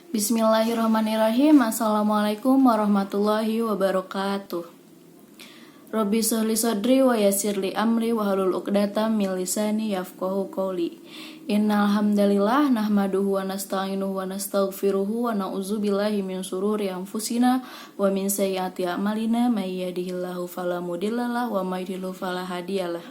Bismillahirrahmanirrahim. Assalamualaikum warahmatullahi wabarakatuh. Rabbi sholli sodri wa yassirli amri wa halul uqdatam min lisani yafqahu qawli. Innal hamdalillah nahmaduhu wa nasta'inuhu wa nastaghfiruhu wa na'udzubillahi min syururi anfusina wa min sayyiati a'malina may yahdihillahu fala mudhillalah wa may yudhlil fala hadiyalah.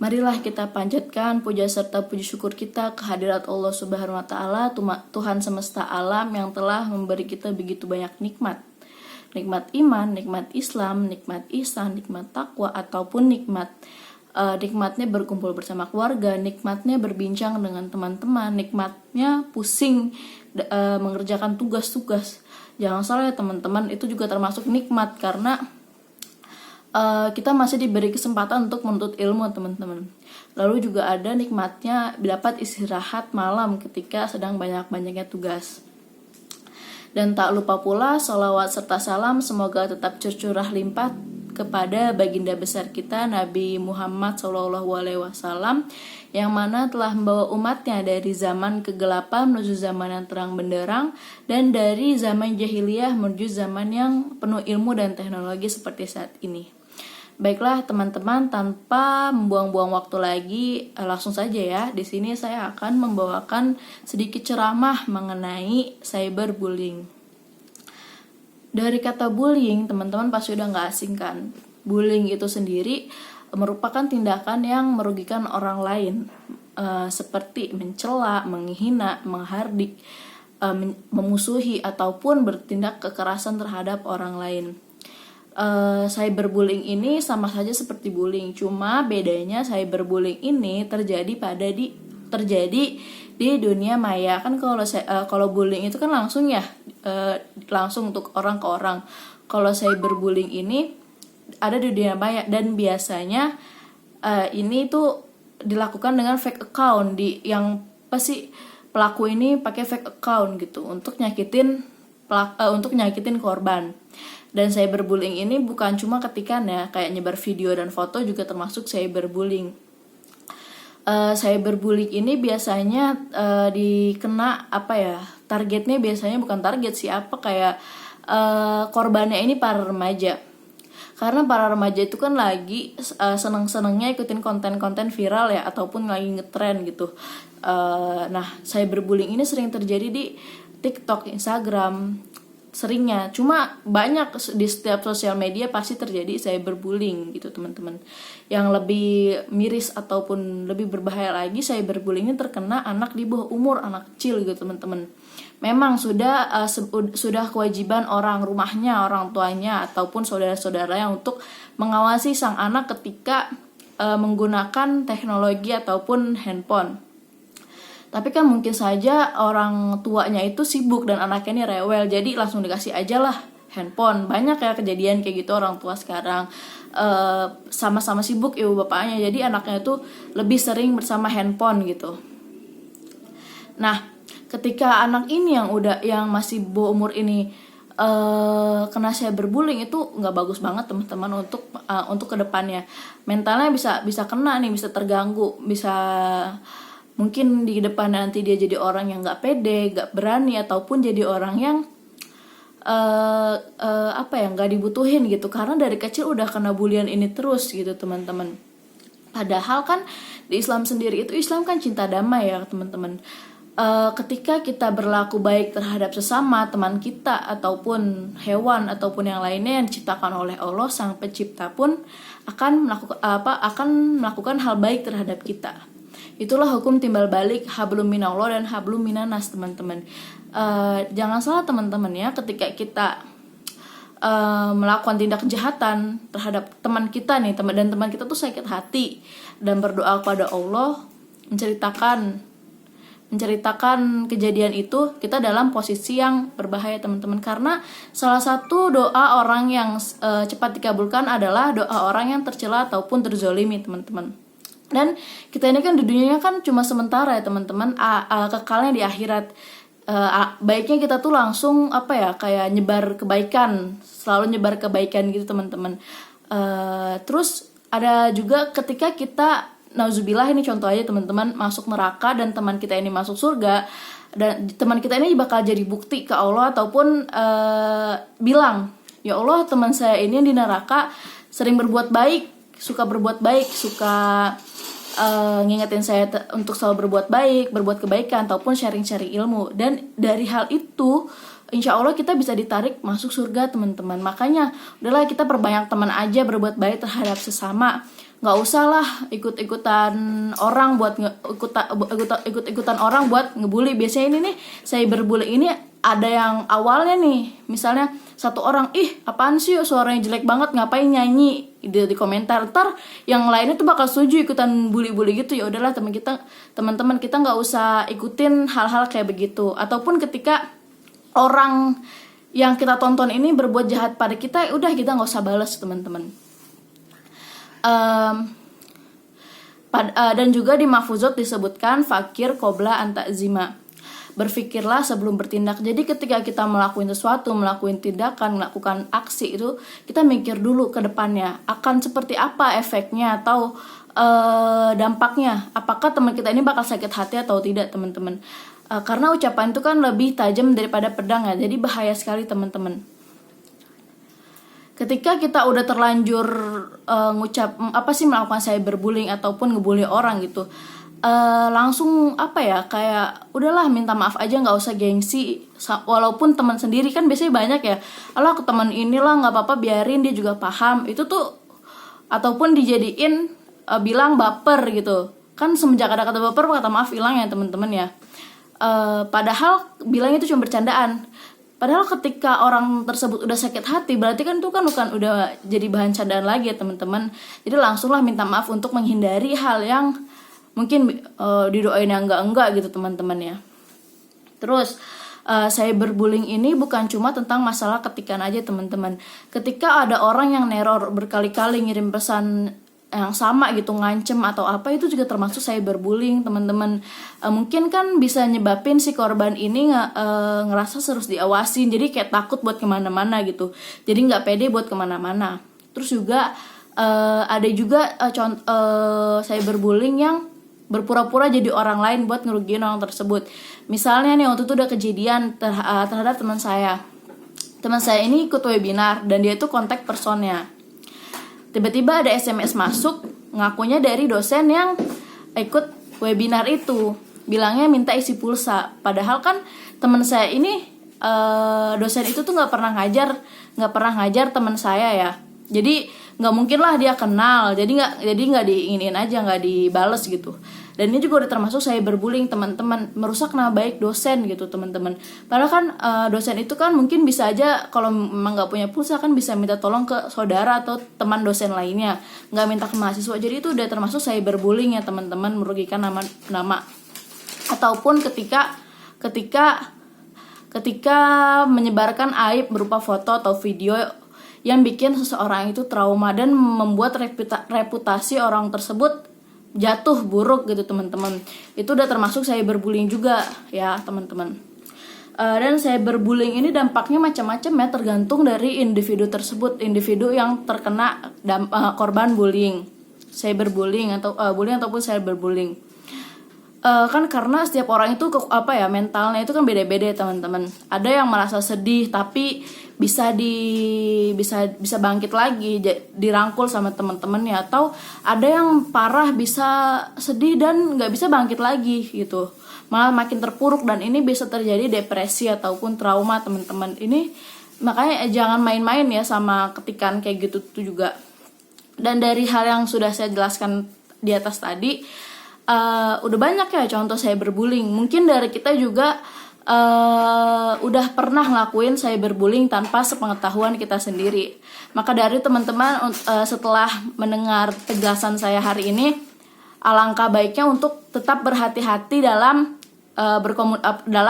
Marilah kita panjatkan puja serta puji syukur kita kehadirat Allah Subhanahu wa taala, Tuhan semesta alam yang telah memberi kita begitu banyak nikmat. Nikmat iman, nikmat Islam, nikmat ihsan, nikmat takwa ataupun nikmatnya berkumpul bersama keluarga, nikmatnya berbincang dengan teman-teman, nikmatnya pusing mengerjakan tugas-tugas. Jangan salah ya teman-teman, itu juga termasuk nikmat karena kita masih diberi kesempatan untuk menuntut ilmu teman-teman. Lalu juga ada nikmatnya dapat istirahat malam ketika sedang banyak-banyaknya tugas. Dan tak lupa pula sholawat serta salam semoga tetap tercurah limpah kepada baginda besar kita Nabi Muhammad SAW, yang mana telah membawa umatnya dari zaman kegelapan menuju zaman yang terang benderang, dan dari zaman jahiliyah menuju zaman yang penuh ilmu dan teknologi seperti saat ini. Baiklah teman-teman, tanpa membuang-buang waktu lagi, langsung saja ya. Di sini saya akan membawakan sedikit ceramah mengenai cyberbullying. Dari kata bullying, teman-teman pasti udah nggak asing kan. Bullying itu sendiri merupakan tindakan yang merugikan orang lain, seperti mencela, menghina, menghardik, memusuhi ataupun bertindak kekerasan terhadap orang lain. Cyberbullying ini sama saja seperti bullying, cuma bedanya cyberbullying ini terjadi di dunia maya. Kan kalau bullying itu kan langsung ya, langsung untuk orang ke orang. Kalau cyberbullying ini ada di dunia maya, dan biasanya ini tuh dilakukan dengan fake account, yang pasti pelaku ini pakai fake account gitu untuk nyakitin korban. Dan cyberbullying ini bukan cuma ketikan ya, kayak nyebar video dan foto juga termasuk cyberbullying. Cyberbullying ini biasanya dikena targetnya biasanya bukan target siapa, kayak korbannya ini para remaja. Karena para remaja itu kan lagi seneng-senengnya ikutin konten-konten viral ya, ataupun lagi ngetrend gitu. Nah, cyberbullying ini sering terjadi di TikTok, Instagram, seringnya. Cuma banyak di setiap sosial media pasti terjadi cyberbullying gitu teman-teman. Yang lebih miris ataupun lebih berbahaya lagi, cyberbullying ini terkena anak di bawah umur, anak kecil gitu teman-teman. Memang sudah kewajiban orang rumahnya, orang tuanya ataupun saudara-saudaranya untuk mengawasi sang anak ketika menggunakan teknologi ataupun handphone. Tapi kan mungkin saja orang tuanya itu sibuk dan anaknya ini rewel, jadi langsung dikasih aja lah handphone. Banyak ya kejadian kayak gitu orang tua sekarang, sama-sama sibuk ibu bapaknya, jadi anaknya itu lebih sering bersama handphone gitu. Nah, ketika anak ini yang masih bawah umur ini kena cyberbullying, itu nggak bagus banget teman-teman untuk kedepannya. Mentalnya bisa kena nih, bisa terganggu, bisa mungkin di depan nanti dia jadi orang yang nggak pede, nggak berani, ataupun jadi orang yang nggak dibutuhin gitu, karena dari kecil udah kena bulian ini terus gitu teman-teman. Padahal kan di Islam sendiri itu, Islam kan cinta damai ya teman-teman. Ketika kita berlaku baik terhadap sesama, teman kita ataupun hewan ataupun yang lainnya yang diciptakan oleh Allah sang pencipta pun akan melakukan hal baik terhadap kita. Itulah hukum timbal balik hablum minallah dan hablum minanas teman-teman. Jangan salah teman-teman ya, ketika kita melakukan tindak kejahatan terhadap teman kita nih, dan teman kita tuh sakit hati dan berdoa kepada Allah, menceritakan kejadian itu, kita dalam posisi yang berbahaya teman-teman. Karena salah satu doa orang yang cepat dikabulkan adalah doa orang yang tercela ataupun terzolimi teman-teman. Dan kita ini kan di dunianya kan cuma sementara ya teman-teman, kekalnya di akhirat. Baiknya kita tuh langsung kayak nyebar kebaikan, selalu nyebar kebaikan gitu teman-teman. Terus ada juga ketika kita nauzubillah, ini contoh aja teman-teman, masuk neraka dan teman kita ini masuk surga, dan teman kita ini bakal jadi bukti ke Allah, ataupun bilang, ya Allah, teman saya ini di neraka sering berbuat baik, suka berbuat baik, suka ngingetin saya untuk selalu berbuat baik, berbuat kebaikan, ataupun sharing-sharing ilmu. Dan dari hal itu insya Allah kita bisa ditarik masuk surga, teman-teman. Makanya udahlah, kita perbanyak teman aja, berbuat baik terhadap sesama. Nggak usah lah ikut-ikutan orang buat ikut-ikutan orang buat ngebully. Biasanya ini nih, cyberbully ini ada yang awalnya nih, misalnya satu orang, ih apaan sih suaranya jelek banget, ngapain nyanyi di komentar, ntar yang lainnya tuh bakal setuju ikutan bully-bully gitu. Ya udahlah teman-teman kita nggak usah ikutin hal-hal kayak begitu. Ataupun ketika orang yang kita tonton ini berbuat jahat pada kita, udah kita nggak usah balas, teman-teman. Dan juga di Mahfuzot disebutkan fakir qobla antazima, berpikirlah sebelum bertindak. Jadi ketika kita melakukan sesuatu, melakukan tindakan, melakukan aksi itu, kita mikir dulu ke depannya akan seperti apa efeknya atau dampaknya. Apakah teman kita ini bakal sakit hati atau tidak, teman-teman. Karena ucapan itu kan lebih tajam daripada pedang ya, jadi bahaya sekali, teman-teman. Ketika kita udah terlanjur melakukan cyberbullying ataupun ngebully orang gitu, langsung kayak udahlah minta maaf aja, nggak usah gengsi. Walaupun teman sendiri kan biasanya banyak ya, alah ke teman inilah nggak apa-apa, biarin dia juga paham itu tuh. Ataupun dijadiin bilang baper gitu kan, semenjak ada kata baper kata maaf hilang ya, teman-teman ya. Padahal bilangnya itu cuma bercandaan. Padahal ketika orang tersebut udah sakit hati, berarti kan itu kan bukan udah jadi bahan candaan lagi ya, teman-teman. Jadi langsunglah minta maaf untuk menghindari hal yang mungkin didoain yang enggak gitu, teman-teman ya. Terus cyberbullying ini bukan cuma tentang masalah ketikan aja, teman-teman. Ketika ada orang yang neror berkali-kali ngirim pesan yang sama gitu, ngancem atau apa, itu juga termasuk cyberbullying, teman-teman. Mungkin kan bisa nyebabin si korban ini ngerasa terus diawasin, jadi kayak takut buat kemana-mana gitu, jadi nggak pede buat kemana-mana. Terus juga ada juga cyberbullying yang berpura-pura jadi orang lain buat ngerugiin orang tersebut. Misalnya nih, waktu itu udah kejadian terhadap teman saya. Teman saya ini ikut webinar dan dia tuh kontak personnya. Tiba-tiba ada SMS masuk, ngakunya dari dosen yang ikut webinar itu, bilangnya minta isi pulsa. Padahal kan teman saya ini dosen itu tuh nggak pernah ngajar teman saya ya. Jadi nggak mungkin lah dia kenal. Jadi nggak diinginin aja, nggak dibales gitu. Dan ini juga udah termasuk cyberbullying, teman-teman, merusak nama baik dosen gitu, teman-teman. Padahal kan dosen itu kan mungkin bisa aja kalau memang nggak punya pulsa kan bisa minta tolong ke saudara atau teman dosen lainnya, nggak minta ke mahasiswa. Jadi itu udah termasuk cyberbullying ya, teman-teman, merugikan nama. Ataupun ketika menyebarkan aib berupa foto atau video yang bikin seseorang itu trauma dan membuat reputasi orang tersebut jatuh buruk gitu, teman-teman. Itu udah termasuk cyberbullying juga ya, teman-teman. Dan cyberbullying ini dampaknya macam-macam ya, tergantung dari individu tersebut, individu yang terkena korban bullying, cyberbullying atau bullying ataupun cyberbullying. Kan karena setiap orang itu mentalnya itu kan beda-beda ya, teman-teman. Ada yang merasa sedih tapi bisa bangkit lagi, dirangkul sama teman-temannya, atau ada yang parah bisa sedih dan nggak bisa bangkit lagi gitu, malah makin terpuruk, dan ini bisa terjadi depresi ataupun trauma, teman-teman. Ini makanya jangan main-main ya sama ketikan kayak gitu tuh juga. Dan dari hal yang sudah saya jelaskan di atas tadi, udah banyak ya contoh cyberbullying. Mungkin dari kita juga udah pernah ngelakuin cyberbullying tanpa sepengetahuan kita sendiri. Maka dari teman-teman, setelah mendengar penjelasan saya hari ini, alangkah baiknya untuk tetap berhati-hati dalam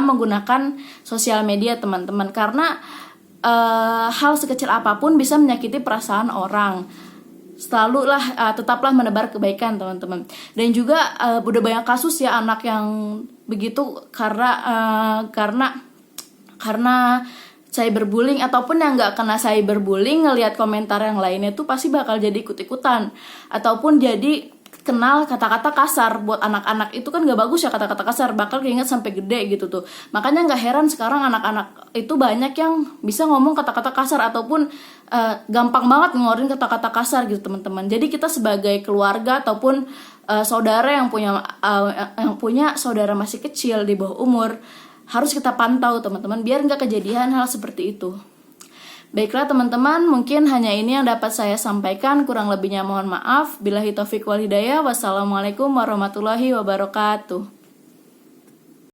menggunakan sosial media, teman-teman, karena hal sekecil apapun bisa menyakiti perasaan orang. Tetaplah menebar kebaikan, teman-teman. Dan juga udah banyak kasus ya anak yang begitu karena cyberbullying, ataupun yang nggak kena cyberbullying ngelihat komentar yang lainnya tuh pasti bakal jadi ikut-ikutan, ataupun jadi kenal kata-kata kasar. Buat anak-anak itu kan gak bagus ya kata-kata kasar, bakal keinget sampai gede gitu tuh. Makanya gak heran sekarang anak-anak itu banyak yang bisa ngomong kata-kata kasar ataupun gampang banget ngeluarin kata-kata kasar gitu teman-teman. Jadi kita sebagai keluarga ataupun saudara yang punya saudara masih kecil di bawah umur, harus kita pantau teman-teman biar nggak kejadian hal seperti itu. Baiklah teman-teman, mungkin hanya ini yang dapat saya sampaikan, kurang lebihnya mohon maaf. Billahi taufiq wal hidayah. Wassalamualaikum warahmatullahi wabarakatuh.